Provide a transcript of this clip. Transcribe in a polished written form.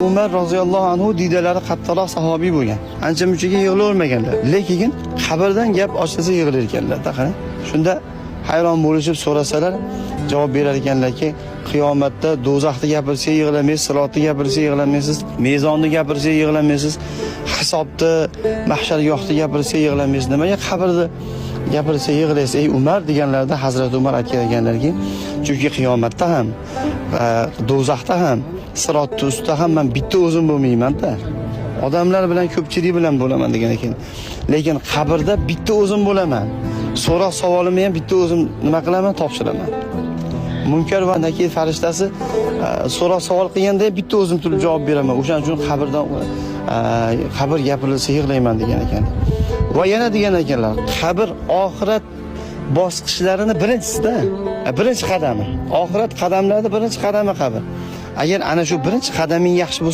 Umar roziyallohu anhu diydalari qattiqroq sahobiy bo'lgan. Ancha munchaga yig'lavermaganlar. Lekin qabrdan gap ochilsa yig'lar ekanlar. Qarang. Shunda hayron bo'lishib so'rasalar, javob berar ekanlarki, qiyomatda do'zaxni gapirsa yig'lamaysiz, sirotni gapirsa yig'lamaysiz, mezonni gapirsa yig'lamaysiz, hisobni, mahshar yo'qni gapirsa yig'lamaysiz. Nimaga qabrni gapirsa yig'laysiz? Ey Umar deganlarda Hazrat Umar aytgan ekanlarki, chunki qiyomatda ham, do'zaxda ham, sirotni ustida ham men bitta o'zim bo'lmayman-da. Odamlar bilan ko'pchilik bilan bo'laman degan ekan. Lekin qabrda bitta o'zim bo'laman. So'roq savolimni ham bitta o'zim nima qilaman, topshiraman. Munkar va nakir farishtasi so'roq savol qilganda bitta o'zim turib javob beraman. O'shaning uchun qabr gapirilsa yig'layman degan ekan. Va yana degan ekanlar, qabr oxirat bosqichlarini birinchisida, birinchi qadami. Oxirat qadamlarida birinchi qadami qabr. Agar ana shu birinchi qadaming yaxshi bo'lsa